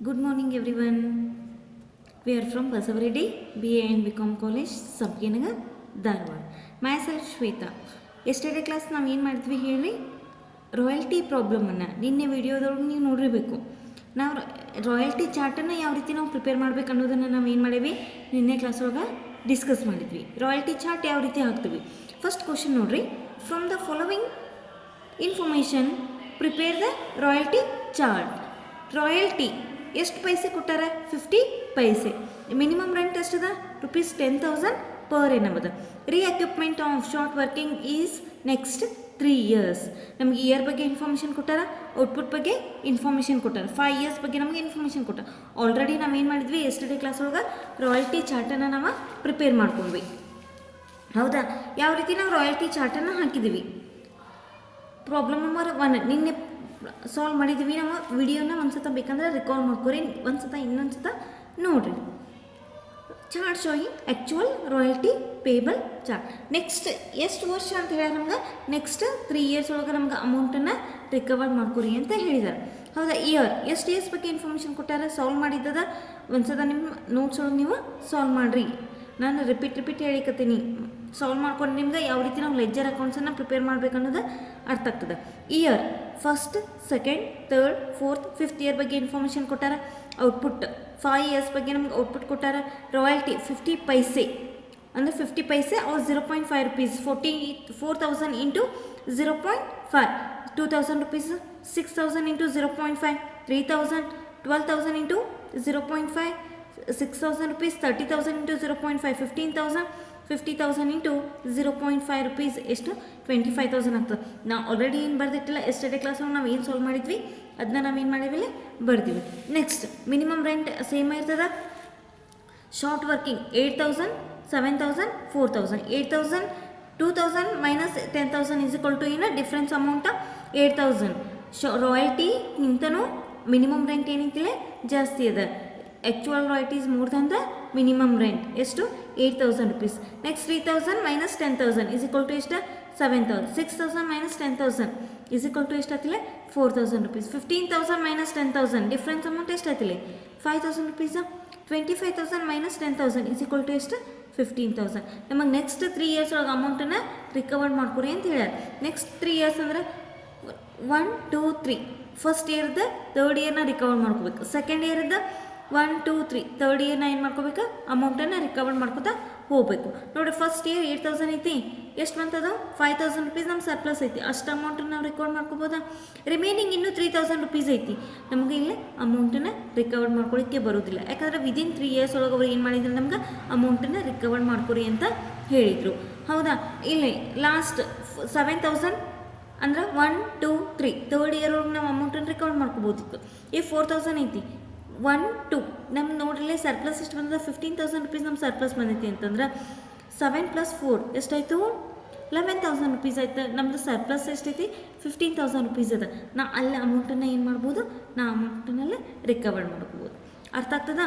Good morning everyone. We are from Basavaredi BA and BCom College, Sabkinagar, Dharwad. Myself Shweta. Yesterday class ನಾವು ಏನು ಮಾಡಿದ್ವಿ ಹೇಳಿ royalty ಪ್ರಾಬ್ಲಮನ್ನು ನಿನ್ನೆ ವಿಡಿಯೋದೊಳಗೆ ನೀವು ನೋಡಿರಬೇಕು. ನಾವು ರಾಯಲ್ಟಿ ಚಾರ್ಟನ್ನು ಯಾವ ರೀತಿ ನಾವು ಪ್ರಿಪೇರ್ ಮಾಡಬೇಕು ಅನ್ನೋದನ್ನು ನಾವು ಏನು ಮಾಡೀವಿ ನಿನ್ನೆ ಕ್ಲಾಸ್ ಒಳಗೆ ಡಿಸ್ಕಸ್ ಮಾಡಿದ್ವಿ. ರಾಯಲ್ಟಿ ಚಾರ್ಟ್ ಯಾವ ರೀತಿ ಹಾಕ್ತೀವಿ. ಫಸ್ಟ್ ಕ್ವಶನ್ ನೋಡ್ರಿ, from the following information prepare the royalty chart. Royalty ಎಷ್ಟು ಪೈಸೆ ಕೊಟ್ಟಾರ? 50 ಪೈಸೆ. ಮಿನಿಮಮ್ ರೆಂಟ್ ಎಷ್ಟದ? ₹10,000 ಪರ್ ಏನದ. Recoupment of short working is next 3 years. ನಮಗೆ ಇಯರ್ ಬಗ್ಗೆ ಇನ್ಫಾರ್ಮೇಷನ್ ಕೊಟ್ಟಾರ, ಔಟ್ಪುಟ್ ಬಗ್ಗೆ ಇನ್ಫಾರ್ಮೇಷನ್ ಕೊಟ್ಟಾರ, 5 years ಬಗ್ಗೆ ನಮಗೆ ಇನ್ಫಾರ್ಮೇಷನ್ ಕೊಟ್ಟಾರ. ಆಲ್ರೆಡಿ ನಾವು ಏನು ಮಾಡಿದ್ವಿ, ಎಸ್ಟರ್ಡೇ ಕ್ಲಾಸ್ ಒಳಗೆ ರಾಯಲ್ಟಿ ಚಾರ್ಟನ್ನು ನಾವು ಪ್ರಿಪೇರ್ ಮಾಡ್ಕೊಂಡ್ವಿ. ಹೌದಾ? ಯಾವ ರೀತಿ ನಾವು ರಾಯಲ್ಟಿ ಚಾರ್ಟನ್ನು ಹಾಕಿದ್ದೀವಿ. ಪ್ರಾಬ್ಲಮ್ ನಂಬರ್ 1 ನಿನ್ನೆ ಸಾಲ್ವ್ ಮಾಡಿದ್ದೀವಿ. ನಾವು ವಿಡಿಯೋನ ಒಂದು ಬೇಕಂದ್ರೆ ರೆಕಾರ್ಡ್ ಮಾಡ್ಕೊರಿ, ಒಂದು ಇನ್ನೊಂದು ಸತ ನೋಡಿರಿ. Chart showing actual royalty payable chart. Next ಎಷ್ಟು ವರ್ಷ ಅಂತ ಹೇಳಿ ನಮ್ಗೆ ನೆಕ್ಸ್ಟ್ 3 years ಒಳಗೆ ನಮ್ಗೆ ಅಮೌಂಟನ್ನು ರಿಕವರ್ ಮಾಡ್ಕೊರಿ ಅಂತ ಹೇಳಿದ್ದಾರೆ. ಹೌದಾ? ಇಯರ್ ಎಷ್ಟು ಇಯರ್ಸ್ ಬಗ್ಗೆ ಇನ್ಫಾರ್ಮೇಷನ್ ಕೊಟ್ಟಾರ, ಸಾಲ್ವ್ ಮಾಡಿದ್ದದ. ಒಂದು ನಿಮ್ಮ ನೋಟ್ಸ್ ಒಳಗೆ ನೀವು ಸಾಲ್ವ್ ಮಾಡಿರಿ. ನಾನು ರಿಪೀಟ್ ಹೇಳಿಕತ್ತೀನಿ. ಸಾಲ್ವ್ ಮಾಡ್ಕೊಂಡು ನಿಮ್ಗೆ ಯಾವ ರೀತಿ ನಾವು ಲೆಜ್ಜರ್ ಅಕೌಂಟ್ಸನ್ನು ಪ್ರಿಪೇರ್ ಮಾಡ್ಬೇಕು ಅನ್ನೋದು ಅರ್ಥ ಆಗ್ತದೆ. Year first, second, third, fourth, 5th year ಬಗ್ಗೆ ಇನ್ಫಾರ್ಮೇಷನ್ ಕೊಟ್ಟಾರ. ಔಟ್ಪುಟ್ 5 years ಬಗ್ಗೆ ನಮ್ಗೆ ಔಟ್ಪುಟ್ ಕೊಟ್ಟಾರ. ರಾಯಲ್ಟಿ 50 ಪೈಸೆ ಅಂದರೆ 50 ಪೈಸೆ ಅವ್ರು ₹0.5 4,000 into 0.5 2,000 rupees, 6,000 into 0.5 3,000, 12,000 into 0.5 6,000 rupees, 30,000 into 0.5 15,000, 50,000 into 0.5 rupees ಎಷ್ಟು 25,000 ಆಗ್ತದೆ. ನಾವು ಆಲ್ರೆಡಿ ಏನು ಬರ್ದಿಟ್ಟಿಲ್ಲ, ಎಸ್ಟರ್ಡೇ ಕ್ಲಾಸಲ್ಲಿ ನಾವು ಏನು ಸಾಲ್ವ್ ಮಾಡಿದ್ವಿ ಅದನ್ನ ನಾವು ಏನು ಮಾಡಿದ್ವಿ ಬರ್ತೀವಿ. ನೆಕ್ಸ್ಟ್ ಮಿನಿಮಮ್ ರೆಂಟ್ ಸೇಮ್ ಇರ್ತದೆ. Short working 8,000 7,000 4,000 8,000 2,000 minus 10,000 is equal to ಏನು ಡಿಫ್ರೆನ್ಸ್ ಅಮೌಂಟ್ 8,000. ರಾಯಲ್ಟಿಗಿಂತನೂ ಮಿನಿಮಮ್ ರೆಂಟ್ ಏನಿಕ್ಕಿಲ್ಲ ಜಾಸ್ತಿ ಅದ. Actual royalty is more than the minimum rent. ಎಷ್ಟು? 8,000 rupees. Next 3,000 minus 10,000 is equal to ಎಷ್ಟು? 7,000. 6,000 ಮೈನಸ್ 10,000 ಇಸ್ ಈಕ್ವಲ್ ಟು ಎಷ್ಟು ಆಗ್ತಿಲ್ಲ? 4,000 rupees. 15,000 ಮೈನಸ್ 10,000 ಡಿಫ್ರೆನ್ಸ್ ಅಮೌಂಟ್ ಎಷ್ಟು ಆಗ್ತಿಲ್ಲ? 5,000 rupees. 25,000 minus 10,000 is equal to ಎಷ್ಟು? 15,000. ನಮಗೆ ನೆಕ್ಸ್ಟ್ 3 years ಒಳಗೆ ಅಮೌಂಟನ್ನು ರಿಕವರ್ ಮಾಡ್ಕೊರಿ ಅಂತ ಹೇಳ್ಯಾರ. ನೆಕ್ಸ್ಟ್ 3 years ಅಂದರೆ 1 2 3 ಫಸ್ಟ್ ಇಯರ್ದ 3rd ಇಯರ್ನ ರಿಕವರ್ ಮಾಡ್ಕೋಬೇಕು. ಸೆಕೆಂಡ್ ಇಯರ್ದ 1 2 3 3rd ಇಯರ್ನ ಏನು ಮಾಡ್ಕೋಬೇಕು? ಅಮೌಂಟನ್ನು ರಿಕವರ್ ಮಾಡ್ಕೊತಾ ಹೋಗಬೇಕು. ನೋಡಿ, ಫಸ್ಟ್ ಇಯರ್ 8,000 ಐತಿ, ಎಷ್ಟು ಬಂತದ? 5,000 rupees ನಮ್ಮ ಸರ್ಪ್ಲಸ್ ಐತಿ. ಅಷ್ಟು ಅಮೌಂಟನ್ನು ನಾವು ರಿಕವರ್ ಮಾಡ್ಕೋಬೋದಾ? ರಿಮೈನಿಂಗ್ ಇನ್ನೂ 3,000 rupees ಐತಿ. ನಮಗೆ ಇಲ್ಲಿ ಅಮೌಂಟನ್ನು ರಿಕವರ್ ಮಾಡ್ಕೊಳ್ಳಿಕ್ಕೆ ಬರೋದಿಲ್ಲ. ಯಾಕಂದರೆ ವಿದಿನ್ 3 years ಒಳಗೆ ಅವ್ರು ಏನು ಮಾಡಿದ್ರು, ನಮ್ಗೆ ಅಮೌಂಟನ್ನು ರಿಕವರ್ ಮಾಡ್ಕೊರಿ ಅಂತ ಹೇಳಿದರು. ಹೌದಾ? ಇಲ್ಲಿ ಲಾಸ್ಟ್ 7,000 ಅಂದ್ರೆ 1 2 3 3rd ಇಯರ್ ಒಳಗೆ ನಾವು ಅಮೌಂಟನ್ನು ರಿಕವರ್ ಮಾಡ್ಕೋಬೋದಿತ್ತು. ಈ 4,000 ಐತಿ 1 2 ನಮ್ಗೆ ನೋಡ್ರಿ ಸರ್ಪ್ಲಸ್ ಎಷ್ಟು ಬಂದದ? 15,000 rupees ನಮ್ಮ ಸರ್ಪ್ಲಸ್ ಬಂದೈತಿ ಅಂತಂದ್ರೆ 7 + 4 ಎಷ್ಟಾಯಿತು? 11,000 rupees ಆಯ್ತು. ನಮ್ಮದು ಸರ್ಪ್ಲಸ್ ಎಷ್ಟೈತಿ? 15,000 rupees ಅದ. ನಾ ಅಲ್ಲಿ ಅಮೌಂಟನ್ನು ಏನು ಮಾಡ್ಬೋದು? ನಾ ಅಮೌಂಟನ್ನೆಲ್ಲ ರಿಕವರ್ ಮಾಡ್ಕೋಬೋದು. ಅರ್ಥ ಆಗ್ತದ?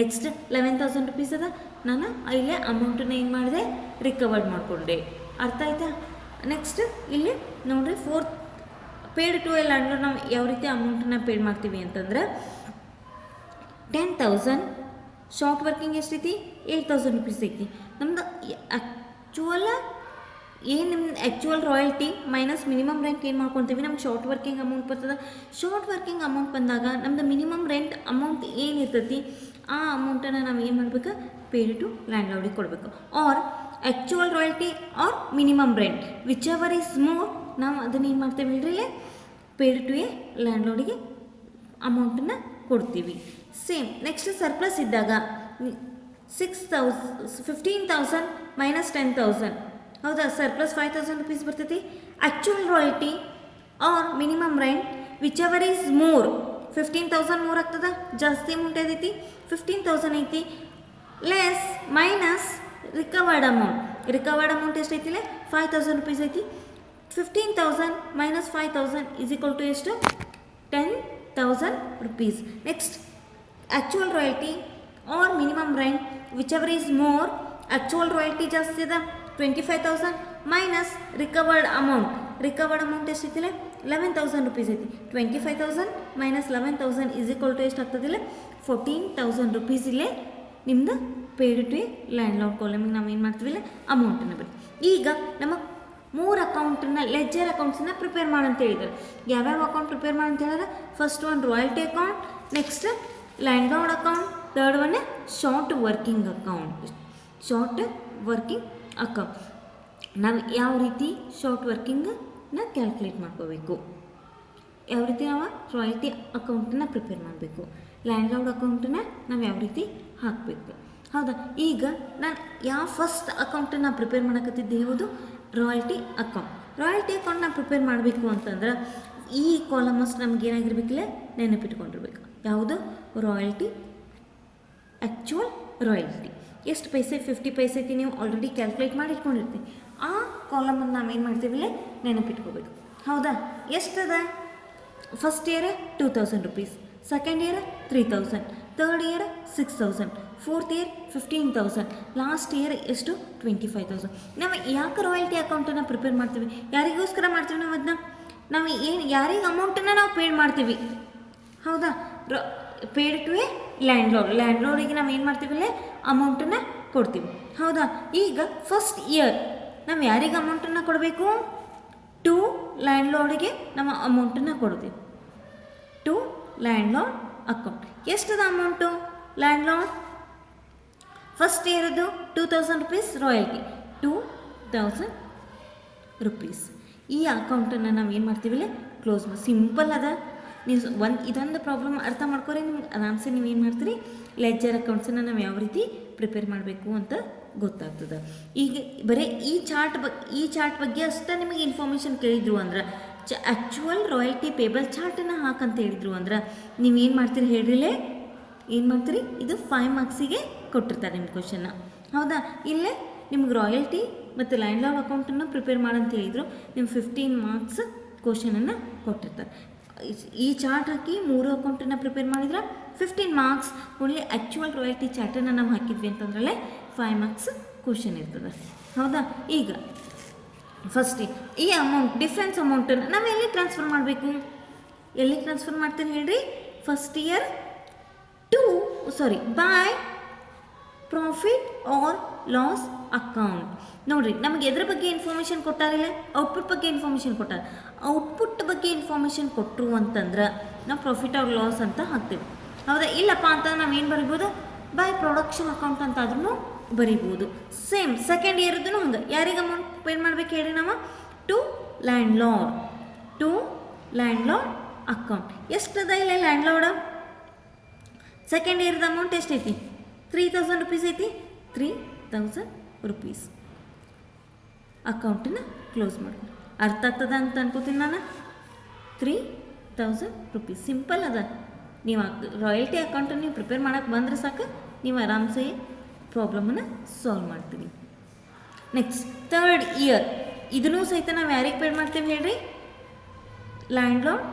ನೆಕ್ಸ್ಟ್ 11,000 rupees ಅದ. ನಾನು ಇಲ್ಲೇ ಅಮೌಂಟನ್ನು ಏನು ಮಾಡಿದೆ? ರಿಕವರ್ ಮಾಡಿಕೊಂಡೆ. ಅರ್ಥ ಆಯ್ತಾ? ನೆಕ್ಸ್ಟ್ ಇಲ್ಲಿ ನೋಡ್ರಿ, 4th ಪೇಡ್ ಟು ಎ ಲ್ಯಾಂಡ್ಲೋಡ್ ನಾವು ಯಾವ ರೀತಿ ಅಮೌಂಟನ್ನು ಪೇಡ್ ಮಾಡ್ತೀವಿ ಅಂತಂದ್ರೆ 10,000 ಶಾರ್ಟ್ ವರ್ಕಿಂಗ್ ಎಷ್ಟೈತಿ? 8,000 rupees ಐತಿ. ನಮ್ದು ಆ್ಯಕ್ಚುಯಲ್ ಏನು ನಿಮ್ಮ actual royalty minus minimum rent ಏನು ಮಾಡ್ಕೊತೀವಿ? ನಮ್ಗೆ ಶಾರ್ಟ್ ವರ್ಕಿಂಗ್ ಅಮೌಂಟ್ ಬರ್ತದೆ. ಶಾರ್ಟ್ ವರ್ಕಿಂಗ್ ಅಮೌಂಟ್ ಬಂದಾಗ ನಮ್ಮದು ಮಿನಿಮಮ್ ರೆಂಟ್ ಅಮೌಂಟ್ ಏನಿರ್ತೈತಿ ಆ ಅಮೌಂಟನ್ನು ನಾವು ಏನು ಮಾಡಬೇಕು? ಪೇಡ್ ಟು ಲ್ಯಾಂಡ್ಲೋಡಿಗೆ ಕೊಡಬೇಕು. Or actual royalty or minimum rent whichever is more, ನಾವು ಅದನ್ನು ಏನು ಮಾಡ್ತೇವೆ ಹೇಳ್ರಿ? ಪೇಡ್ ಟು ಎ ಲ್ಯಾಂಡ್ಲೋಡಿಗೆ ಅಮೌಂಟನ್ನು ಕೊಡ್ತೀವಿ. ಸೇಮ್ ನೆಕ್ಸ್ಟ್ ಸರ್ಪ್ಲಸ್ ಇದ್ದಾಗ 15,000 ಮೈನಸ್ 10,000 ಹೌದಾ? ಸರ್ಪ್ಲಸ್ 5,000 rupees ಬರ್ತೈತಿ. Actual royalty or minimum rent whichever is more 15,000 more ಆಗ್ತದ. ಜಾಸ್ತಿ ಅಮೌಂಟ್ ಐತಿ, 15,000 ಐತಿ. ಲೆಸ್ ಮೈನಸ್ ರಿಕವರ್ಡ್ ಅಮೌಂಟ್ ಎಷ್ಟೈತಿಲ್ಲ? 5,000 rupees ಐತಿ. 15,000 ಮೈನಸ್ 5,000 ಇಸ್ ಈಕ್ವಲ್ ಟು ಎಷ್ಟು? 10,000 rupees. Next actual royalty or minimum rent whichever is more, actual royalty ಜಾಸ್ತಿ ಅದ 25,000 minus recovered amount ಎಷ್ಟೈತಿಲ್ಲ? 11,000 ರುಪೀಸ್ ಐತಿ. 25,000 ಮೈನಸ್ 11,000 ಈಸ್ ಈಕ್ವಲ್ ಟು ಎಷ್ಟು ಆಗ್ತದಿಲ್ಲ 14,000 ರುಪೀಸ್ ಇಲ್ಲೇ ನಿಮ್ದು ಪೇಡ್ ಟು ಲ್ಯಾಂಡ್ ಲಾರ್ಡ್ ಕಾಲಮಿಗೆ ನಾವು ಏನು ಮಾಡ್ತೀವಿಲ್ಲ ಅಮೌಂಟನ್ನು ಬಿಡಿ. ಈಗ ನಮಗೆ 3 ಅಕೌಂಟನ್ನ ಲೆಜ್ಜರ್ ಅಕೌಂಟ್ಸನ್ನ ಪ್ರಿಪೇರ್ ಮಾಡಂತ ಹೇಳಿದ್ದಾರೆ. ಯಾವ್ಯಾವ ಅಕೌಂಟ್ ಪ್ರಿಪೇರ್ ಮಾಡಂತ ಹೇಳಿದ್ರೆ first one royalty account, next land lord account, third one short working account. Short working account ನಾವು ಯಾವ ರೀತಿ ಶಾರ್ಟ್ ವರ್ಕಿಂಗನ್ನ ಕ್ಯಾಲ್ಕುಲೇಟ್ ಮಾಡ್ಕೋಬೇಕು, ಯಾವ ರೀತಿ ನಾವು ರಾಯಲ್ಟಿ ಅಕೌಂಟನ್ನ ಪ್ರಿಪೇರ್ ಮಾಡಬೇಕು, ಲ್ಯಾಂಡ್ ಲಾರ್ಡ್ ಅಕೌಂಟನ್ನ ನಾವು ಯಾವ ರೀತಿ ಹಾಕಬೇಕು. ಹೌದಾ, ಈಗ ನಾನು ಯಾವ ಫಸ್ಟ್ ಅಕೌಂಟನ್ನು ಪ್ರಿಪೇರ್ ಮಾಡಕತ್ತಿದ್ದೆ ಯಾವುದು ರಾಯಲ್ಟಿ ಅಕೌಂಟ್. ರಾಯಲ್ಟಿ ಅಕೌಂಟ್ನ ಪ್ರಿಪೇರ್ ಮಾಡಬೇಕು ಅಂತಂದ್ರೆ ಈ ಕಾಲಮಸ್ ನಮ್ಗೆ ಏನಾಗಿರ್ಬೇಕಿಲ್ಲ ನೆನಪಿಟ್ಕೊಂಡಿರ್ಬೇಕು. ಯಾವುದು ರಾಯಲ್ಟಿ, ಆ್ಯಕ್ಚುಯಲ್ ರಾಯಲ್ಟಿ ಎಷ್ಟು ಪೈಸೆ 50 ಪೈಸೆ ಐತಿ ನೀವು ಆಲ್ರೆಡಿ ಕ್ಯಾಲ್ಕುಲೇಟ್ ಮಾಡಿ ಇಟ್ಕೊಂಡಿರ್ತೀವಿ. ಆ ಕಾಲಮನ್ನು ನಾವೇನು ಮಾಡ್ತೀವಿಲ್ಲ ನೆನಪಿಟ್ಕೋಬೇಕು. ಹೌದಾ, ಎಷ್ಟದ first year 2,000 rupees, second year 3,000, third year 6,000, fourth year 15,000, last year ಎಷ್ಟು 25,000. ನಾವು ಯಾಕೆ ರಾಯಲ್ಟಿ ಅಕೌಂಟನ್ನು ಪ್ರಿಪೇರ್ ಮಾಡ್ತೀವಿ, ಯಾರಿಗೋಸ್ಕರ ಮಾಡ್ತೀವಿ ನಾವು ಅದನ್ನ, ನಾವು ಏನು ಯಾರಿಗೆ ಅಮೌಂಟನ್ನು ನಾವು ಪೇಡ್ ಮಾಡ್ತೀವಿ. ಹೌದಾ, ಪೇಡ್ ಟು ಎ ಲ್ಯಾಂಡ್ ಲಾರ್ಡಿಗೆ ನಾವು ಏನು ಮಾಡ್ತೀವಿಲ್ಲ ಅಮೌಂಟನ್ನು ಕೊಡ್ತೀವಿ. ಹೌದಾ, ಈಗ ಫಸ್ಟ್ ಇಯರ್ ನಾವು ಯಾರಿಗೆ ಅಮೌಂಟನ್ನು ಕೊಡಬೇಕು, ಟು ಲ್ಯಾಂಡ್ ಲಾರ್ಡಿಗೆ ನಾವು ಅಮೌಂಟನ್ನು ಕೊಡ್ತೀವಿ. ಟು ಲ್ಯಾಂಡ್ ಲಾರ್ಡ್ ಅಕೌಂಟ್ ಎಷ್ಟದ ಅಮೌಂಟು ಲ್ಯಾಂಡ್ ಲಾರ್ಡ್ ಫಸ್ಟ್ ಇಯರ್ದು 2,000 ರುಪೀಸ್, ರಾಯಲ್ಟಿ 2,000 ರುಪೀಸ್. ಈ ಅಕೌಂಟನ್ನು ನಾವು ಏನು ಮಾಡ್ತೀವಿಲ್ಲ ಕ್ಲೋಸ್ ಮಾಡಿ. ಸಿಂಪಲ್ ಅದ, ನೀವು ಇದೊಂದು ಪ್ರಾಬ್ಲಮ್ ಅರ್ಥ ಮಾಡ್ಕೊರಿ, ನಿಮ್ಗೆ ಆರಾಮ್ಸೆ ನೀವು ಏನು ಮಾಡ್ತೀರಿ ಲೆಜ್ಜರ್ ಅಕೌಂಟ್ಸನ್ನು ನಾವು ಯಾವ ರೀತಿ ಪ್ರಿಪೇರ್ ಮಾಡಬೇಕು ಅಂತ ಗೊತ್ತಾಗ್ತದೆ. ಈಗ ಬರೀ ಈ ಚಾರ್ಟ್ ಬಗ್ಗೆ ಅಷ್ಟೇ ನಿಮಗೆ ಇನ್ಫಾರ್ಮೇಷನ್ ಕೇಳಿದ್ರು ಅಂದ್ರೆ ಆ್ಯಕ್ಚುಯಲ್ ರಾಯಲ್ಟಿ ಪೇಬಲ್ ಚಾರ್ಟನ್ನು ಹಾಕಂತ ಹೇಳಿದ್ರು ಅಂದ್ರೆ ನೀವೇನು ಮಾಡ್ತೀರಿ ಹೇಳ್ರಿಲೇ, ಏನು ಮಾಡ್ತೀರಿ, ಇದು 5 ಮಾರ್ಕ್ಸಿಗೆ ಕೊಟ್ಟಿರ್ತಾರೆ ನಿಮ್ಮ ಕ್ವಶನ್ನ. ಹೌದಾ, ಇಲ್ಲೇ ನಿಮ್ಗೆ ರಾಯಲ್ಟಿ ಮತ್ತು ಲ್ಯಾಂಡ್ ಲಾರ್ಡ್ ಅಕೌಂಟನ್ನು ಪ್ರಿಪೇರ್ ಮಾಡಂತ ಹೇಳಿದ್ರು, ನಿಮ್ಗೆ 15 ಮಾರ್ಕ್ಸ್ ಕ್ವಶನನ್ನು ಕೊಟ್ಟಿರ್ತಾರೆ. ಈ ಚಾರ್ಟ್ ಹಾಕಿ 3 ಅಕೌಂಟನ್ನು ಪ್ರಿಪೇರ್ ಮಾಡಿದ್ರೆ 15 ಮಾರ್ಕ್ಸ್. ಓನ್ಲಿ ಆ್ಯಕ್ಚುಯಲ್ ರಾಯಲ್ಟಿ ಚಾರ್ಟನ್ನು ನಾವು ಹಾಕಿದ್ವಿ ಅಂತಂದ್ರಲ್ಲೇ 5 ಮಾರ್ಕ್ಸ್ ಕ್ವಶನ್ ಇರ್ತದೆ. ಹೌದಾ, ಈಗ ಫಸ್ಟ್ ಈ ಅಮೌಂಟ್ ಡಿಫ್ರೆನ್ಸ್ ಅಮೌಂಟನ್ನು ನಾವು ಎಲ್ಲಿ ಟ್ರಾನ್ಸ್ಫರ್ ಮಾಡಬೇಕು, ಎಲ್ಲಿ ಟ್ರಾನ್ಸ್ಫರ್ ಮಾಡ್ತೀನಿ ಹೇಳ್ರಿ, first year by profit or loss account. ನೋಡಿರಿ, ನಮಗೆ ಎದ್ರ ಬಗ್ಗೆ ಇನ್ಫಾರ್ಮೇಷನ್ ಕೊಟ್ಟಾರಿಲ್ಲ, ಔಟ್ಪುಟ್ ಬಗ್ಗೆ ಇನ್ಫಾರ್ಮೇಷನ್ ಕೊಟ್ಟಾರೆ. ಔಟ್ಪುಟ್ ಬಗ್ಗೆ ಇನ್ಫಾರ್ಮೇಷನ್ ಕೊಟ್ಟರು ಅಂತಂದ್ರೆ ನಾವು ಪ್ರಾಫಿಟ್ ಆರ್ ಲಾಸ್ ಅಂತ ಹಾಕ್ತೀವಿ. ಹೌದಾ, ಇಲ್ಲಪ್ಪ ಅಂತಂದ್ರೆ ನಾವು ಏನು ಬರಿಬೋದು, ಬೈ ಪ್ರೊಡಕ್ಷನ್ ಅಕೌಂಟ್ ಅಂತಾದ್ರೂ ಬರಿಬೋದು. ಸೇಮ್ ಸೆಕೆಂಡ್ ಇಯರ್ದು ಹಂಗೆ ಯಾರಿಗೆ ಅಮೌಂಟ್ ಪೇ ಮಾಡ್ಬೇಕು ಹೇಳಿ, ನಾವು ಟು ಲ್ಯಾಂಡ್ ಲಾರ್ಡ್ ಅಕೌಂಟ್. ಎಷ್ಟದ ಇಲ್ಲ ಲ್ಯಾಂಡ್ ಲಾರ್ಡ್ ಸೆಕೆಂಡ್ ಇಯರ್ದ ಅಮೌಂಟ್ ಎಷ್ಟೈತಿ 3,000 ರುಪೀಸ್ ಐತಿ. 3,000 ರುಪೀಸ್ ಅಕೌಂಟನ್ನು ಕ್ಲೋಸ್ ಮಾಡ್ಕೊಂಡು ಅರ್ಥ ಆಗ್ತದ ಅಂತ ಅನ್ಕೋತೀನಿ ನಾನು. 3,000 ರುಪೀಸ್ ಸಿಂಪಲ್ ಅದ. ನೀವು ರಾಯಲ್ಟಿ ಅಕೌಂಟನ್ನು ನೀವು ಪ್ರಿಪೇರ್ ಮಾಡೋಕ್ಕೆ ಬಂದರೆ ಸಾಕು, ನೀವು ಆರಾಮ್ಸೆ ಪ್ರಾಬ್ಲಮನ್ನು ಸಾಲ್ವ್ ಮಾಡ್ತೀವಿ. ನೆಕ್ಸ್ಟ್ ಥರ್ಡ್ ಇಯರ್, ಇದನ್ನೂ ಸಹಿತ ನಾವು ಯಾರಿಗೆ ಪೇಡ್ ಮಾಡ್ತೀವಿ ಹೇಳ್ರಿ, ಲ್ಯಾಂಡ್ ಲಾರ್ಡ್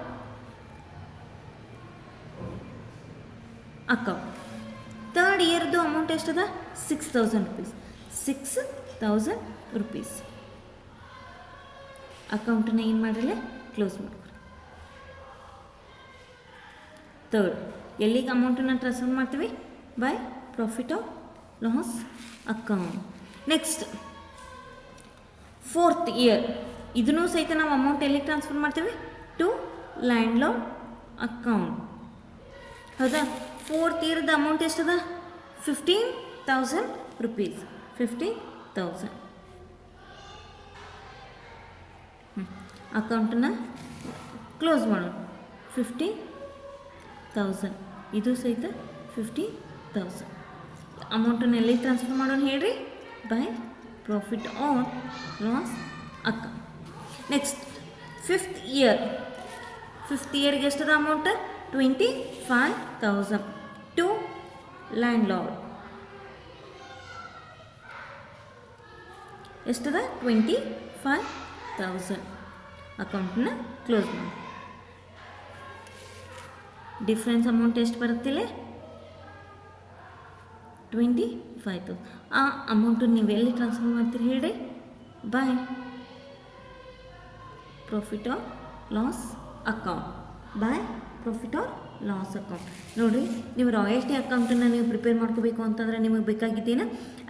ಅಕೌಂಟ್. ಥರ್ಡ್ ಇಯರ್ದು ಅಮೌಂಟ್ ಎಷ್ಟದ 6,000 ರುಪೀಸ್. 6,000 ರುಪೀಸ್ ಅಕೌಂಟನ್ನು ಏನು ಮಾಡಿರಲ್ಲ ಕ್ಲೋಸ್ ಮಾಡ್ಕೊರಿ. ಥರ್ಡ್ ಎಲ್ಲಿಗೆ ಅಮೌಂಟನ್ನು ಟ್ರಾನ್ಸ್ಫರ್ ಮಾಡ್ತೀವಿ, by profit of loss account. Next fourth year, ಇದನ್ನೂ ಸಹಿತ ನಾವು ಅಮೌಂಟ್ ಎಲ್ಲಿಗೆ ಟ್ರಾನ್ಸ್ಫರ್ ಮಾಡ್ತೀವಿ, ಟು ಲ್ಯಾಂಡ್ ಲಾರ್ಡ್ ಅಕೌಂಟ್. ಹೌದಾ, ಫೋರ್ತ್ ಇಯರ್ದ ಅಮೌಂಟ್ ಎಷ್ಟದ 15,000 ರುಪೀಸ್. 15,000 ಅಕೌಂಟನ್ನು ಕ್ಲೋಸ್ ಮಾಡೋಣ. 15,000 ಇದು ಸಹಿತ 15,000 ಅಮೌಂಟನ್ನು ಎಲ್ಲಿ ಟ್ರಾನ್ಸ್ಫರ್ ಮಾಡೋಣ ಹೇಳ್ರಿ, by profit or loss account. Next fifth ಇಯರ್ಗೆ ಎಷ್ಟದ ಅಮೌಂಟ್ 25,000 ಟು ಲ್ಯಾಂಡ್ ಲಾರ್ಡ್. ಎಷ್ಟದ 25,000 ಅಕೌಂಟನ್ನ ಕ್ಲೋಸ್ ಮಾಡಿ. ಡಿಫ್ರೆನ್ಸ್ ಅಮೌಂಟ್ ಎಷ್ಟು ಬರುತ್ತಿಲ್ಲ 25,000. ಆ ಅಮೌಂಟನ್ನು ನೀವು ಎಲ್ಲಿ ಟ್ರಾನ್ಸ್ಫರ್ ಮಾಡ್ತೀರಿ ಹೇಳ್ರಿ, by profit of loss account by profit or loss account. ನೋಡಿರಿ, ನೀವು ರಾಯಲ್ಟಿ ಅಕೌಂಟನ್ನು ನೀವು ಪ್ರಿಪೇರ್ ಮಾಡ್ಕೋಬೇಕು ಅಂತಂದರೆ ನಿಮಗೆ ಬೇಕಾಗಿದ್ದೇನು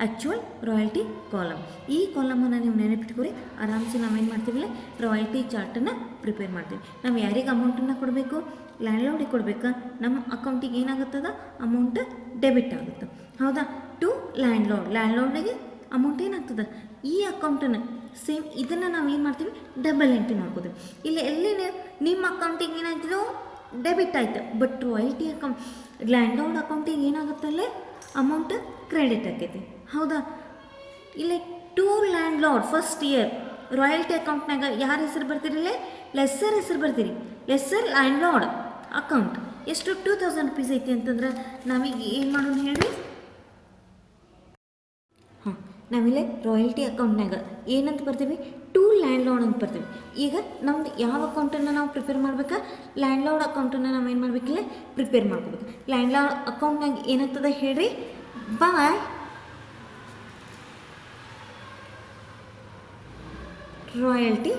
ಆ್ಯಕ್ಚುಯಲ್ ರಾಯಲ್ಟಿ ಕಾಲಮ್. ಈ ಕಾಲಮನ್ನು ನೀವು ನೆನಪಿಟ್ಕೊರಿ. ಆರಾಮ್ಸೆ ನಾವೇನು ಮಾಡ್ತೀವಿಲ್ಲ ರಾಯಲ್ಟಿ ಚಾರ್ಟನ್ನು ಪ್ರಿಪೇರ್ ಮಾಡ್ತೀವಿ. ನಾವು ಯಾರಿಗೆ ಅಮೌಂಟನ್ನು ಕೊಡಬೇಕು? ಲ್ಯಾಂಡ್ಲಾರ್ಡಿಗೆ ಕೊಡಬೇಕಾ? ನಮ್ಮ ಅಕೌಂಟಿಗೆ ಏನಾಗುತ್ತದ ಅಮೌಂಟ್ ಡೆಬಿಟ್ ಆಗುತ್ತೆ. ಹೌದಾ? ಟು ಲ್ಯಾಂಡ್ಲಾರ್ಡಿಗೆ ಅಮೌಂಟ್ ಏನಾಗ್ತದೆ? ಈ ಅಕೌಂಟನ್ನು ಸೇಮ್ ಇದನ್ನು ನಾವು ಏನು ಮಾಡ್ತೀವಿ? ಡಬಲ್ ಎಂಟ್ರಿ ಮಾಡ್ಕೋತೀವಿ. ಇಲ್ಲಿ ಎಲ್ಲಿ ನಿಮ್ಮ ಅಕೌಂಟಿಗೆ ಏನಾಗ್ತದೋ ಡೆಬಿಟ್ ಆಯ್ತು, ಬಟ್ ರಾಯಲ್ಟಿ ಅಕೌಂಟ್ ಲ್ಯಾಂಡ್ಲಾರ್ಡ್ ಅಕೌಂಟಿಗೆ ಏನಾಗುತ್ತಲ್ಲೇ ಅಮೌಂಟ್ ಕ್ರೆಡಿಟ್ ಆಕೈತಿ. ಹೌದಾ? ಇಲ್ಲಿ to landlord first year royalty ಅಕೌಂಟ್ನಾಗ ಯಾರ ಹೆಸರು ಬರ್ತೀರಿಲ್ಲೇ? ಲೆಸ್ಸರ್ ಹೆಸರು ಬರ್ತೀರಿ. ಲೆಸ್ಸರ್ ಲ್ಯಾಂಡ್ಲಾರ್ಡ್ ಅಕೌಂಟ್ ಎಷ್ಟು? 2000 ರೂಪೀಸ್ ಐತಿ ಅಂತಂದ್ರೆ ನಾವೀಗ ಏನು ಮಾಡೋಣ ಹೇಳಿ? ಹಾಂ, ನಾವಿಲ್ಲೇ ರಾಯಲ್ಟಿ ಅಕೌಂಟ್ನಾಗ ಏನಂತ ಬರ್ತೀವಿ? ಟು ಲ್ಯಾಂಡ್ಲಾರ್ಡ್ ಅಂತ ಬರ್ತೀವಿ. ಈಗ ನಮ್ದು ಯಾವ ಅಕೌಂಟನ್ನು ನಾವು ಪ್ರಿಪೇರ್ ಮಾಡ್ಬೇಕಾ? ಲ್ಯಾಂಡ್ಲಾರ್ಡ್ ಅಕೌಂಟನ್ನು ನಾವು ಏನು ಮಾಡಬೇಕಿಲ್ಲ ಪ್ರಿಪೇರ್ ಮಾಡ್ಕೋಬೇಕು. ಲ್ಯಾಂಡ್ಲಾರ್ಡ್ ಅಕೌಂಟ್ನಾಗ ಏನಾಗ್ತದೆ ಹೇಳ್ರಿ? ಬಾಯ್ ರಾಯಲ್ಟಿ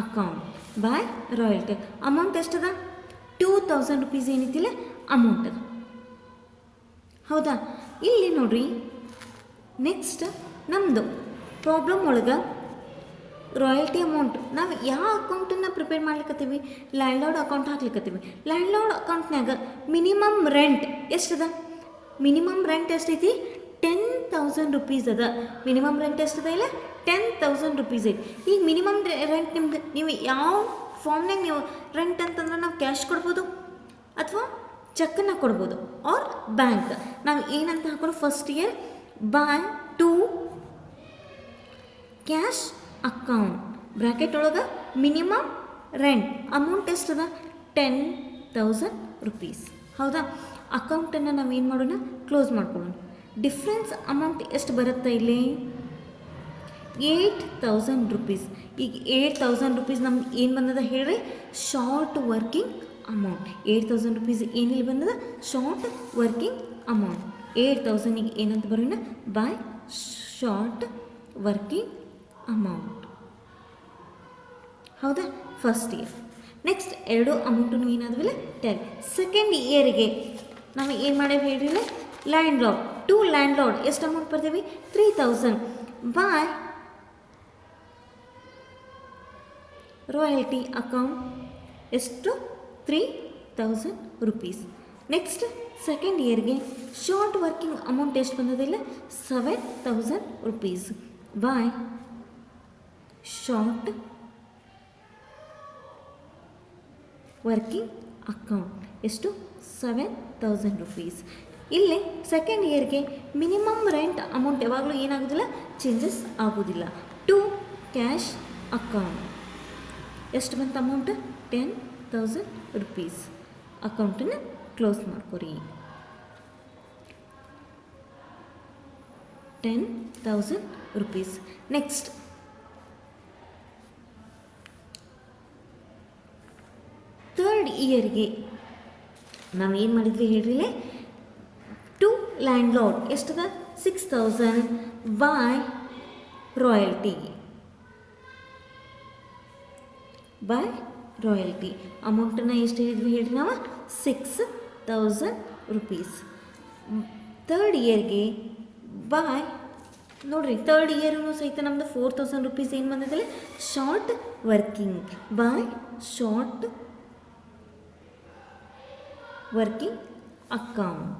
ಅಕೌಂಟ್. ಬಾಯ್ ರಾಯಲ್ಟಿ ಅಮೌಂಟ್ ಎಷ್ಟದ? 2000 ರೂಪೀಸ್ ಏನೈತಿಲ್ಲ ಅಮೌಂಟ್ ಅದ. ಹೌದಾ? ಇಲ್ಲಿ ನೋಡ್ರಿ, ನೆಕ್ಸ್ಟ್ ನಮ್ಮದು ಪ್ರಾಬ್ಲಮ್ ಒಳಗೆ ರಾಯಲ್ಟಿ ಅಮೌಂಟ್ ನಾವು ಯಾವ ಅಕೌಂಟನ್ನು ಪ್ರಿಪೇರ್ ಮಾಡ್ಲಿಕ್ಕತ್ತೀವಿ? ಲ್ಯಾಂಡ್ಲಾರ್ಡ್ ಅಕೌಂಟ್ ಹಾಕ್ಲಿಕ್ಕತ್ತೀವಿ. ಲ್ಯಾಂಡ್ಲಾರ್ಡ್ ಅಕೌಂಟ್ನಾಗ ಮಿನಿಮಮ್ ರೆಂಟ್ ಎಷ್ಟದ? ಮಿನಿಮಮ್ ರೆಂಟ್ ಎಷ್ಟೈತಿ? 10,000 ರೂಪೀಸ್ ಅದ. ಮಿನಿಮಮ್ ರೆಂಟ್ ಎಷ್ಟದ? ಇಲ್ಲ 10,000 ರೂಪೀಸ್ ಐತಿ. ಈಗ ಮಿನಿಮಮ್ ರೆಂಟ್ ನಿಮ್ದು ನೀವು ಯಾವ ಫಾರ್ಮ್ನಾಗ ನೀವು ರೆಂಟ್ ಅಂತಂದ್ರೆ ನಾವು ಕ್ಯಾಶ್ ಕೊಡ್ಬೋದು ಅಥವಾ ಚೆಕ್ಕನ್ನು ಕೊಡ್ಬೋದು ಆರ್ ಬ್ಯಾಂಕ್. ನಾವು ಏನಂತ ಹಾಕೋದು? First year by to cash account bracket ಒಳಗೆ ಮಿನಿಮಮ್ ರೆಂಟ್ ಅಮೌಂಟ್ ಎಷ್ಟದ? 10,000 ರೂಪೀಸ್. ಹೌದಾ? ಅಕೌಂಟನ್ನು ನಾವು ಏನು ಮಾಡೋಣ? ಕ್ಲೋಸ್ ಮಾಡ್ಕೊಳ್ಳೋಣ. ಡಿಫ್ರೆನ್ಸ್ ಅಮೌಂಟ್ ಎಷ್ಟು ಬರುತ್ತೆ ಇಲ್ಲಿ? 8,000 ರೂಪೀಸ್. ಈಗ 8,000 ರೂಪೀಸ್ ನಮ್ಗೆ ಏನು ಬಂದದ ಹೇಳ್ರಿ? Short working amount. 8,000 ರೂಪೀಸ್ ಏನಿಲ್ಲಿ ಬಂದದ? Short working amount. 8,000ಗೆ ಏನಂತ ಬರೋಣ? By short working amount. ಹೌದಾ? First year. ನೆಕ್ಸ್ಟ್ ಎರಡು ಅಮೌಂಟನ್ನು ಏನಾದ್ವಿಲ್ಲ ಟ್ಯಾಲಿ. ಸೆಕೆಂಡ್ ಇಯರಿಗೆ ನಾವು ಏನು ಮಾಡೇವಿ ಹೇಳ್ರಿಲ್ಲ? ಲ್ಯಾಂಡ್ಲಾರ್ಡ್ ಟು ಲ್ಯಾಂಡ್ಲಾರ್ಡ್ ಎಷ್ಟು ಅಮೌಂಟ್ ಬರ್ತೀವಿ? 3,000 ಬಾಯ್ ರಾಯಲ್ಟಿ ಅಕೌಂಟ್ ಎಷ್ಟು? 3,000 ರೂಪೀಸ್. ನೆಕ್ಸ್ಟ್ ಸೆಕೆಂಡ್ ಇಯರ್ಗೆ ಶಾರ್ಟ್ ವರ್ಕಿಂಗ್ ಅಮೌಂಟ್ ಎಷ್ಟು ಬಂದದಿಲ್ಲ? 7,000 rupees by short working account ಎಷ್ಟು? 7,000 ರೂಪೀಸ್. ಇಲ್ಲಿ ಸೆಕೆಂಡ್ ಇಯರ್ಗೆ ಮಿನಿಮಮ್ ರೆಂಟ್ ಅಮೌಂಟ್ ಯಾವಾಗಲೂ ಏನಾಗೋದಿಲ್ಲ? ಚೇಂಜಸ್ ಆಗೋದಿಲ್ಲ. ಟು ಕ್ಯಾಶ್ ಅಕೌಂಟ್ ಎಷ್ಟು ಬಂತು ಅಮೌಂಟ್? 10,000 ರೂಪೀಸ್. ಅಕೌಂಟನ್ನು ಕ್ಲೋಸ್ ಮಾಡ್ಕೊರಿ. 10,000 ರೂಪೀಸ್. ನೆಕ್ಸ್ಟ್ ಥರ್ಡ್ ಇಯರ್ಗೆ ನಾವು ಏನು ಮಾಡಿದ್ವಿ ಹೇಳ್ರಿಲೆ? ಟು ಲ್ಯಾಂಡ್ಲಾರ್ಡ್ ಎಷ್ಟದ? 6,000 ಬಾಯ್ ರಾಯಲ್ಟಿ. ಬಾಯ್ ರಾಯಲ್ಟಿ ಅಮೌಂಟನ್ನು ಎಷ್ಟು ಹೇಳಿದ್ವಿ ಹೇಳ್ರಿ ನಾವು? 6,000 ರೂಪೀಸ್. ಥರ್ಡ್ ಇಯರ್ಗೆ ಬಾಯ್ ನೋಡಿರಿ, ಥರ್ಡ್ ಇಯರ್ನು ಸಹಿತ ನಮ್ಮದು 4,000 ರೂಪೀಸ್ ಏನು ಬಂದಿದ್ದಲ್ಲಿ? Short working. By short working account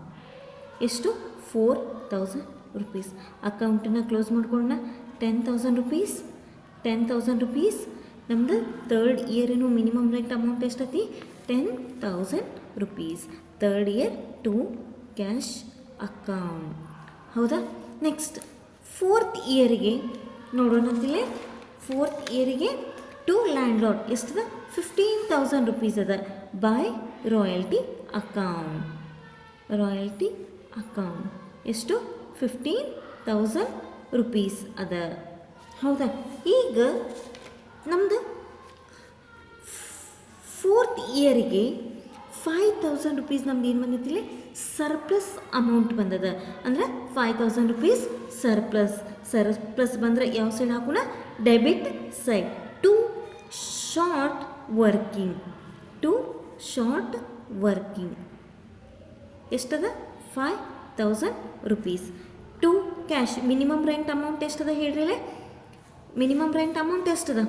ಎಷ್ಟು? 4,000 ರೂಪೀಸ್. ಅಕೌಂಟನ್ನು ಕ್ಲೋಸ್ ಮಾಡ್ಕೊಂಡ 10,000 ರೂಪೀಸ್. 10,000 ರೂಪೀಸ್ ನಮ್ಮದು ಥರ್ಡ್ ಇಯರಿನೂ ಮಿನಿಮಮ್ ರೆಂಟ್ ಅಮೌಂಟ್ ಎಷ್ಟೈತಿ? 10,000 rupees. Third year to cash account. ಹೌದಾ? ನೆಕ್ಸ್ಟ್ ಫೋರ್ತ್ ಇಯರಿಗೆ ನೋಡೋಣ ಅಂತಿಲ್ಲ. ಫೋರ್ತ್ ಇಯರಿಗೆ ಟು ಲ್ಯಾಂಡ್ಲಾರ್ಡ್ ಎಷ್ಟದ? 15,000 ರೂಪೀಸ್ ಅದ by royalty account. Royalty account ಎಷ್ಟು? 15,000 ರೂಪೀಸ್ ಅದ. ಹೌದಾ? ಈಗ ನಮ್ಮದು ಫೋರ್ತ್ ಇಯರಿಗೆ 5,000 ರೂಪೀಸ್ ನಮ್ದು ಏನು ಬಂದಿತ್ತಿಲ್ಲ? ಸರ್ಪ್ಲಸ್ ಅಮೌಂಟ್ ಬಂದದ. ಅಂದ್ರೆ 5,000 ರೂಪೀಸ್ ಸರ್ಪ್ಲಸ್. ಸರ್ಪ್ಲಸ್ ಬಂದರೆ ಯಾವ ಸೈಡ್ ಹಾಕೋಣ? Debit side. To short working, to short working ಎಷ್ಟದ 5000 rupees. To cash minimum rent amount ಎಷ್ಟದ ಹೇಳ್ರಿ, ಮಿನಿಮಮ್ ರೆಂಟ್ ಅಮೌಂಟ್ ಎಷ್ಟದ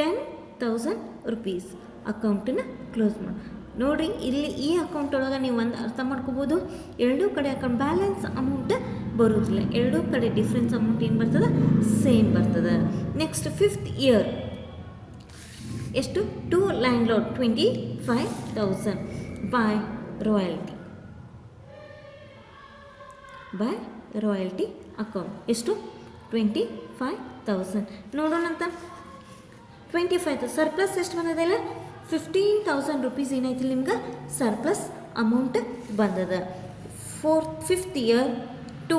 10,000 ರೂಪೀಸ್. ಅಕೌಂಟನ್ನು ಕ್ಲೋಸ್ ಮಾಡಿ. ನೋಡಿರಿ ಇಲ್ಲಿ ಈ ಅಕೌಂಟ್ ಒಳಗೆ ನೀವು ಒಂದು ಅರ್ಥ ಮಾಡ್ಕೋಬೋದು, ಎರಡೂ ಕಡೆ ಅಕೌಂಟ್ ಬ್ಯಾಲೆನ್ಸ್ ಅಮೌಂಟ್ ಬರೋದಿಲ್ಲ, ಎರಡೂ ಕಡೆ ಡಿಫ್ರೆನ್ಸ್ ಅಮೌಂಟ್ ಏನು ಬರ್ತದೆ, ಸೇಮ್ ಬರ್ತದೆ. ನೆಕ್ಸ್ಟ್ 5th ಇಯರ್ ಎಷ್ಟು, to landlord 25,000 by royalty, by royalty account ಎಷ್ಟು 25,000. ನೋಡೋಣಂತ 25,000 ಸರ್ಪ್ಲಸ್ ಎಷ್ಟು ಬಂದಿದೆ ಇಲ್ಲ, 15,000 ರೂಪೀಸ್ ಏನಾಯ್ತು ನಿಮ್ಗೆ ಸರ್ಪ್ಲಸ್ ಅಮೌಂಟ್ ಬಂದದ. 5th year to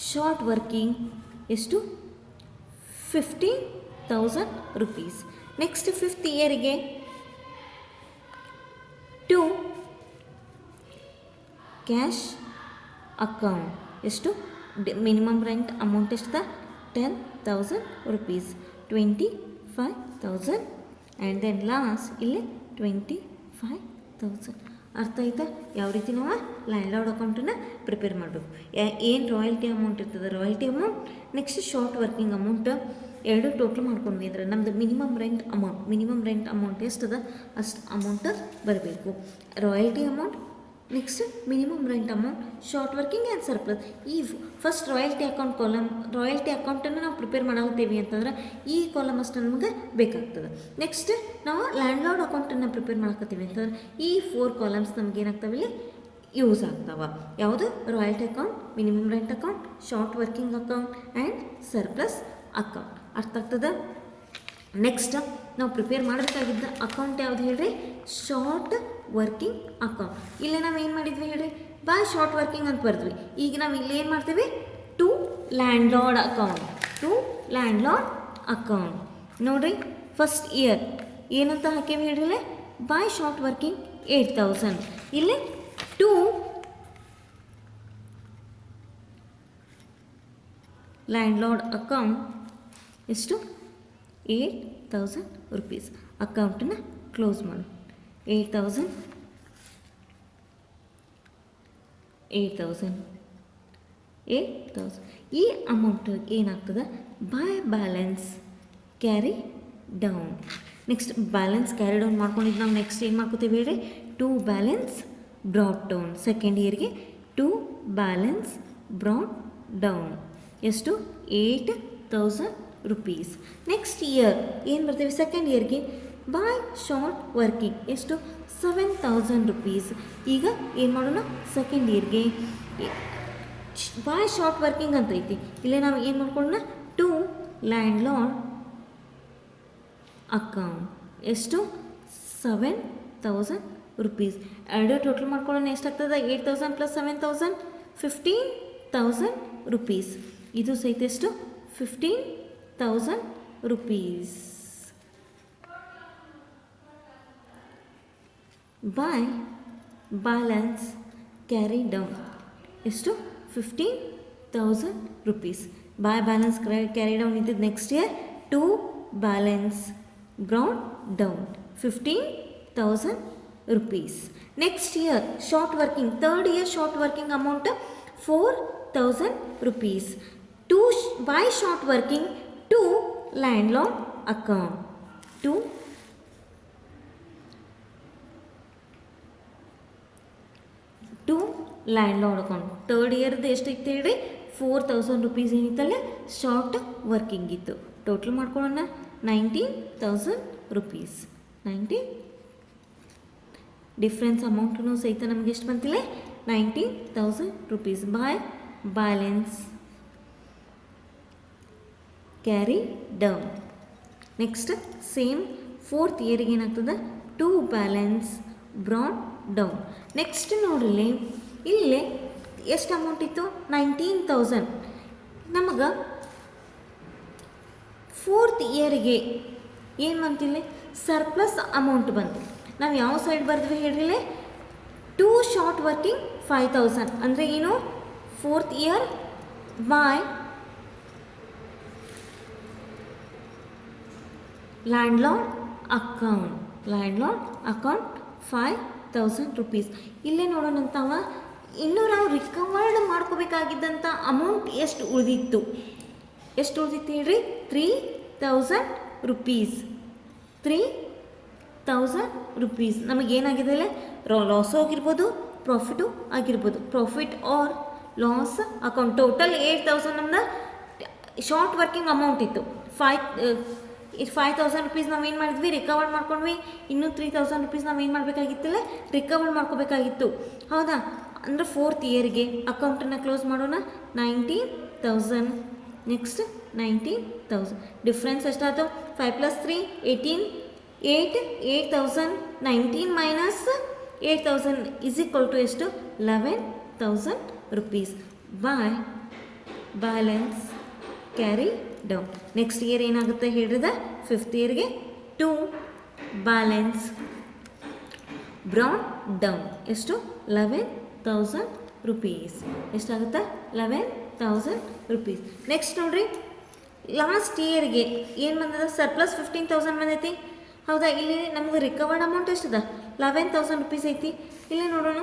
short working ಎಷ್ಟು 15,000 ರೂಪೀಸ್. ನೆಕ್ಸ್ಟ್ 5th ಇಯರಿಗೆ ಟು ಕ್ಯಾಶ್ ಅಕೌಂಟ್ ಎಷ್ಟು, ಮಿನಿಮಮ್ ರೆಂಟ್ ಅಮೌಂಟ್ ಎಷ್ಟದ 10,000 ರೂಪೀಸ್, 25,000 ಆ್ಯಂಡ್ ದೆನ್ ಲಾಸ್ಟ್ ಇಲ್ಲಿ 25,000. ಅರ್ಥ ಆಯ್ತಾ ಯಾವ ರೀತಿ ನಾವು ಲ್ಯಾಂಡ್ ಲಾರ್ಡ್ ಅಕೌಂಟನ್ನು ಪ್ರಿಪೇರ್ ಮಾಡಬೇಕು. ಏನು ರಾಯಲ್ಟಿ ಅಮೌಂಟ್ ಇರ್ತದೆ, royalty amount next short working amount ಎರಡು ಟೋಟಲ್ ಮಾಡ್ಕೊಂಡ್ವಿ ಅಂದರೆ ನಮ್ಮದು ಮಿನಿಮಮ್ ರೆಂಟ್ ಅಮೌಂಟ್ ಎಷ್ಟದ ಅಷ್ಟು ಅಮೌಂಟ್ ಬರಬೇಕು. Royalty amount next minimum rent amount, short working and surplus. ಈ ಫಸ್ಟ್ ರಾಯಲ್ಟಿ ಅಕೌಂಟನ್ನು ನಾವು ಪ್ರಿಪೇರ್ ಮಾಡಾಗುತ್ತೇವೆ ಅಂತಂದ್ರೆ ಈ ಕಾಲಮ್ ಅಷ್ಟು ನಮಗೆ ಬೇಕಾಗ್ತದೆ. ನೆಕ್ಸ್ಟ್ ನಾವು ಲ್ಯಾಂಡ್ ಲಾರ್ಡ್ ಅಕೌಂಟನ್ನು ಪ್ರಿಪೇರ್ ಮಾಡಕತ್ತೀವಿ ಅಂತಂದ್ರೆ ಈ 4 ಕಾಲಮ್ಸ್ ನಮ್ಗೆ ಏನಾಗ್ತವೆ ಇಲ್ಲಿ ಯೂಸ್ ಆಗ್ತಾವೆ. ಯಾವುದು royalty account, minimum rent account, short working account and surplus account. ಅರ್ಥ ಆಗ್ತದೆ. ನೆಕ್ಸ್ಟ್ ನಾವು ಪ್ರಿಪೇರ್ ಮಾಡಬೇಕಾಗಿದ್ದ ಅಕೌಂಟ್ ಯಾವುದು ಹೇಳ್ರಿ, ಶಾರ್ಟ್ ವರ್ಕಿಂಗ್ ಅಕೌಂಟ್. ಇಲ್ಲೇ ನಾವು ಏನು ಮಾಡಿದ್ವಿ ಹೇಳ್ರಿ, ಬೈ ಶಾರ್ಟ್ ವರ್ಕಿಂಗ್ ಅಂತ ಬರ್ದ್ವಿ. ಈಗ ನಾವು ಇಲ್ಲಿ ಏನು ಮಾಡ್ತೀವಿ, ಟು ಲ್ಯಾಂಡ್ ಲಾರ್ಡ್ ಅಕೌಂಟ್. ನೋಡ್ರಿ ಫಸ್ಟ್ ಇಯರ್ ಏನಂತ ಹಾಕೇವಿ ಹೇಳ್ರಿ, ಬೈ ಶಾರ್ಟ್ ವರ್ಕಿಂಗ್ 8,000. ಇಲ್ಲಿ ಟು ಲ್ಯಾಂಡ್ ಲಾರ್ಡ್ ಅಕೌಂಟ್ ಎಷ್ಟು 8,000 ರೂಪೀಸ್. ಅಕೌಂಟನ್ನು ಕ್ಲೋಸ್ ಮಾಡಿ. 8,000 ಈ ಅಮೌಂಟ್ ಏನಾಗ್ತದೆ, by balance carry down. Next balance carry down ಮಾಡ್ಕೊಂಡಿದ್ದು ನಾವು ನೆಕ್ಸ್ಟ್ ಏನು ಮಾಡ್ಕೋತೀವಿ ಹೇಳ್ರಿ, to balance brought down. Second ಇಯರ್ಗೆ ಟು ಬ್ಯಾಲೆನ್ಸ್ ಬ್ರಾಟ್ ಡೌನ್ ಎಷ್ಟು 8,000 ರೂಪೀಸ್. ನೆಕ್ಸ್ಟ್ ಇಯರ್ ಏನು ಬರ್ತೀವಿ, ಸೆಕೆಂಡ್ ಇಯರ್ಗೆ ಬೈ ಶಾರ್ಟ್ ವರ್ಕಿಂಗ್ ಎಷ್ಟು 7,000 ರೂಪೀಸ್. ಈಗ ಏನು ಮಾಡೋಣ, ಸೆಕೆಂಡ್ ಇಯರ್ಗೆ ಬೈ ಶಾರ್ಟ್ ವರ್ಕಿಂಗ್ ಅಂತ ಐತಿ, ಇಲ್ಲೇ ನಾವು ಏನು ಮಾಡ್ಕೊಳ್ಳೋಣ, ಟು ಲ್ಯಾಂಡ್ ಲಾರ್ಡ್ ಅಕೌಂಟ್ ಎಷ್ಟು 7,000 ರೂಪೀಸ್. ಎರಡು ಟೋಟಲ್ ಮಾಡ್ಕೊಳ್ಳೋಣ ಎಷ್ಟಾಗ್ತದೆ, 8,000 + 7,000 15,000 ರೂಪೀಸ್. ಇದು ಸಹಿತ ಎಷ್ಟು 15,000 rupees. By balance carry down ಎಷ್ಟು 15,000 rupees. By balance carry down ಇದ್ದಿದ್ದು next year to balance brought down 15,000 rupees. Next year short working, third year short working amount 4,000 rupees. To by short working to landlord account, to landlord account. Third ಇಯರ್ದು ಎಷ್ಟಿತ್ತು ಹೇಳಿ, 4,000 rupees ಏನಿತ್ತಲ್ಲ short working ಇತ್ತು. Total ಮಾಡ್ಕೊಳ್ಳೋಣ 19,000 rupees. 19 difference ಅಮೌಂಟೂ ಸಹಿತ ನಮಗೆ ಎಷ್ಟು ಬಂತಿಲ್ಲ, 19,000 rupees. By balance carry down. Next same fourth ಇಯರಿಗೆ ಏನಾಗ್ತದೆ, to balance brought down. Next ನೋಡ್ರಿ ಇಲ್ಲಿ ಎಷ್ಟು ಅಮೌಂಟ್ ಇತ್ತು, 19,000. ನಮಗೆ ಫೋರ್ತ್ ಇಯರಿಗೆ ಏನು ಬಂತಿಲ್ಲ, ಸರ್ಪ್ಲಸ್ ಅಮೌಂಟ್ ಬಂತು. ನಾವು ಯಾವ ಸೈಡ್ ಬರ್ದ್ವಿ ಹೇಳ್ರಿ, ಟು ಶಾರ್ಟ್ ವರ್ಕಿಂಗ್ 5,000 ಅಂದರೆ ಏನು, fourth year by landlord account 5000 rupees. ಇಲ್ಲೇ ನೋಡೋಣಂತವ ಇನ್ನು ನಾವು ರಿಕವರ್ಡ್ ಮಾಡ್ಕೋಬೇಕಾಗಿದ್ದಂಥ ಅಮೌಂಟ್ ಎಷ್ಟು ಉಳಿದಿತ್ತು ಹೇಳ್ರಿ 3000 rupees. 3000 rupees ನಮಗೇನಾಗಿದೆ ಅಲ್ಲೇ ಲಾಸ್ ಆಗಿರ್ಬೋದು ಪ್ರಾಫಿಟು ಆಗಿರ್ಬೋದು. Profit or loss account total 8000 ನಮ್ದು ಶಾರ್ಟ್ ವರ್ಕಿಂಗ್ ಅಮೌಂಟ್ ಇತ್ತು. 5000 rupees ನಾವು ಏನು ಮಾಡಿದ್ವಿ ರಿಕವರ್ ಮಾಡ್ಕೊಂಡ್ವಿ. ಇನ್ನೂ 3000 rupees ನಾವು ಏನು ಮಾಡಬೇಕಾಗಿತ್ತಿಲ್ಲ ರಿಕವರ್ ಮಾಡ್ಕೋಬೇಕಾಗಿತ್ತು. ಹೌದಾ? ಅಂದರೆ 4th ಇಯರ್ಗೆ ಅಕೌಂಟನ್ನು ಕ್ಲೋಸ್ ಮಾಡೋಣ. 19000 ನೆಕ್ಸ್ಟ್ 19000 ಡಿಫ್ರೆನ್ಸ್ ಎಷ್ಟಾಯ್ತು 5 + 3 18 8000 19 ಮೈನಸ್ 8000 ಇಸ್ ಈಕ್ವಲ್ ಟು ಎಷ್ಟು 11000 rupees by balance carry down. Next year ಏನಾಗುತ್ತೆ ಹೇಳಿದ 5th ಇಯರ್ಗೆ 2 ಬ್ಯಾಲೆನ್ಸ್ ಬ್ರಾಡ್ ಡೌನ್ ಎಷ್ಟು 11000 rupees. ಎಷ್ಟಾಗುತ್ತೆ 11000 rupees. ನೆಕ್ಸ್ಟ್ ನೋಡ್ರಿ ಲಾಸ್ಟ್ ಇಯರ್ಗೆ ಏನು ಬಂದದ ಸರ್ಪ್ಲಸ್ 15000 ಬಂದೈತಿ. ಹೌದಾ? ಇಲ್ಲಿ ನಮ್ಗೆ ರಿಕವರ್ಡ್ ಅಮೌಂಟ್ ಎಷ್ಟದ 11000 rupees ಐತಿ. ಇಲ್ಲಿ ನೋಡೋಣ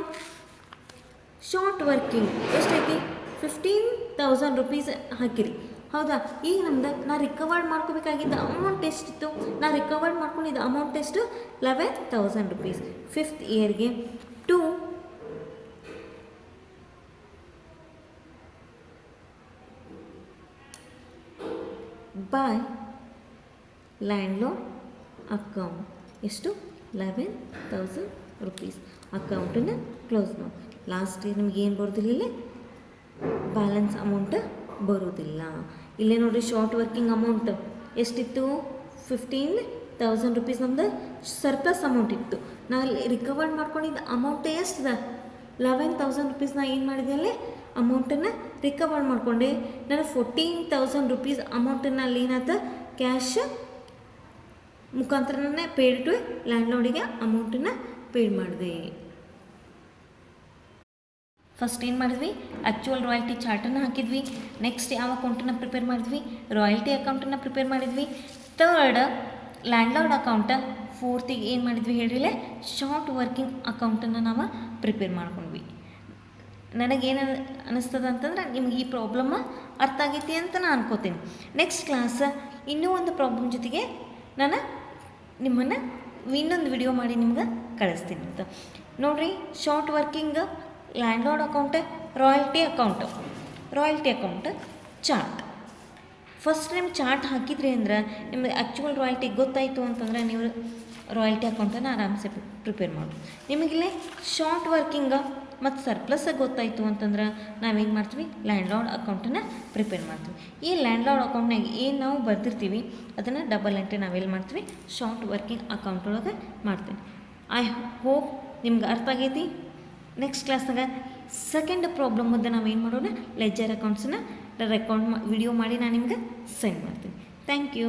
ಶಾರ್ಟ್ ವರ್ಕಿಂಗ್ ಎಷ್ಟೈತಿ 15000 rupees ಹಾಕಿರಿ. ಹೌದಾ? ಈಗ ನಮ್ದು ನಾ ರಿಕವರ್ಡ್ ಮಾಡ್ಕೋಬೇಕಾಗಿದ್ದ ಅಮೌಂಟ್ ಎಷ್ಟಿತ್ತು ನಾ ರಿಕವರ್ಡ್ ಮಾಡ್ಕೊಂಡಿದ್ದ ಅಮೌಂಟ್ ಎಷ್ಟು 11000 rupees. 5th ಇಯರ್ಗೆ 2 ಬೈ ಲ್ಯಾಂಡ್ಲಾರ್ಡ್ ಅಕೌಂಟ್ ಎಷ್ಟು 11000 rupees. ಅಕೌಂಟನ್ನು ಕ್ಲೋಸ್ ಮಾಡಿ. ಲಾಸ್ಟ್ ಇಯರ್ ನಿಮ್ಗೆ ಏನು ಬರೋದಿಲ್ಲ ಬ್ಯಾಲೆನ್ಸ್ ಅಮೌಂಟ್ ಬರೋದಿಲ್ಲ. ಇಲ್ಲೇ ನೋಡಿರಿ ಶಾರ್ಟ್ ವರ್ಕಿಂಗ್ ಅಮೌಂಟ್ ಎಷ್ಟಿತ್ತು 15000 rupees ನಮ್ದು ಸರ್ಪ್ಲಸ್ ಅಮೌಂಟ್ ಇತ್ತು. ನಾ ರಿಕವರ್ಡ್ ಮಾಡ್ಕೊಂಡಿದ್ದ ಅಮೌಂಟ್ ಎಷ್ಟಿದೆ 11000 rupees. ನಾ ಏನು ಮಾಡಿದೆ ಅಲ್ಲೇ ಅಮೌಂಟನ್ನು ರಿಕವರ್ ಮಾಡಿಕೊಂಡೆ. ನಾನು 14000 rupees ಅಮೌಂಟನ್ನು ಅಲ್ಲಿ ಏನಾಯ್ತು ಕ್ಯಾಶ್ ಮುಖಾಂತರನೇ ಪೇಡ್ ಟು ಲ್ಯಾಂಡ್ಲಾರ್ಡಿಗೆ ಅಮೌಂಟನ್ನು ಪೇಡ್ ಮಾಡಿದೆ. ಫಸ್ಟ್ ಏನು ಮಾಡಿದ್ವಿ ಆ್ಯಕ್ಚುಯಲ್ ರಾಯಲ್ಟಿ ಚಾರ್ಟನ್ನು ಹಾಕಿದ್ವಿ. ನೆಕ್ಸ್ಟ್ ಯಾವ ಅಕೌಂಟನ್ನು ಪ್ರಿಪೇರ್ ಮಾಡಿದ್ವಿ ರಾಯಲ್ಟಿ ಅಕೌಂಟನ್ನು ಪ್ರಿಪೇರ್ ಮಾಡಿದ್ವಿ. Third landlord account. 4th ಏನು ಮಾಡಿದ್ವಿ ಹೇಳಿಲ್ಲ ಶಾರ್ಟ್ ವರ್ಕಿಂಗ್ ಅಕೌಂಟನ್ನು ನಾವು ಪ್ರಿಪೇರ್ ಮಾಡ್ಕೊಂಡ್ವಿ. ನನಗೇನು ಅನ್ನಿಸ್ತದ ಅಂತಂದ್ರೆ ನಿಮ್ಗೆ ಈ ಪ್ರಾಬ್ಲಮ್ ಅರ್ಥ ಆಗೈತಿ ಅಂತ ನಾನು ಅನ್ಕೋತೀನಿ. ನೆಕ್ಸ್ಟ್ ಕ್ಲಾಸ್ ಇನ್ನೂ ಒಂದು ಪ್ರಾಬ್ಲಮ್ ಜೊತೆಗೆ ನಾನು ನಿಮ್ಮನ್ನು ಇನ್ನೊಂದು ವಿಡಿಯೋ ಮಾಡಿ ನಿಮ್ಗೆ ಕಳಿಸ್ತೀನಿ ಅಂತ ನೋಡಿರಿ. Short working landlord account royalty account chart. First ನಿಮ್ಮ ಚಾರ್ಟ್ ಹಾಕಿದ್ರಿ ಅಂದ್ರೆ ನಿಮಗೆ ಆ್ಯಕ್ಚುಯಲ್ ರಾಯಲ್ಟಿ ಗೊತ್ತಾಯಿತು ಅಂತಂದ್ರೆ ನೀವು ರಾಯಲ್ಟಿ ಅಕೌಂಟನ್ನು ಆರಾಮ್ಸೆ ಪ್ರಿಪೇರ್ ಮಾಡಿ. ನಿಮಗಿಲ್ಲೇ ಶಾರ್ಟ್ ವರ್ಕಿಂಗ ಮತ್ತು ಸರ್ಪ್ಲಸ್ ಗೊತ್ತಾಯಿತು ಅಂತಂದ್ರೆ ನಾವೇನು ಮಾಡ್ತೀವಿ ಲ್ಯಾಂಡ್ಲಾರ್ಡ್ ಅಕೌಂಟನ್ನು ಪ್ರಿಪೇರ್ ಮಾಡ್ತೀವಿ. ಈ ಲ್ಯಾಂಡ್ಲಾರ್ಡ್ ಅಕೌಂಟ್ನಾಗ ಏನು ನಾವು ಬರ್ದಿರ್ತೀವಿ ಅದನ್ನು ಡಬಲ್ ಎಂಟ್ರಿ ನಾವೆಲ್ಲಿ ಮಾಡ್ತೀವಿ ಶಾರ್ಟ್ ವರ್ಕಿಂಗ್ ಅಕೌಂಟ್ ಒಳಗೆ ಮಾಡ್ತೀವಿ. ಐ ಹೋಪ್ ನಿಮ್ಗೆ ಅರ್ಥ ಆಗೈತಿ. ನೆಕ್ಸ್ಟ್ ಕ್ಲಾಸ್ನಾಗ ಸೆಕೆಂಡ್ ಪ್ರಾಬ್ಲಮ್ ಮುಂದೆ ನಾವೇನು ಮಾಡೋಣ ಲೆಜರ್ ಅಕೌಂಟ್ಸನ್ನ ವಿಡಿಯೋ ಮಾಡಿ ನಾನು ನಿಮ್ಗೆ ಸೆಂಡ್ ಮಾಡ್ತೀನಿ. Thank you.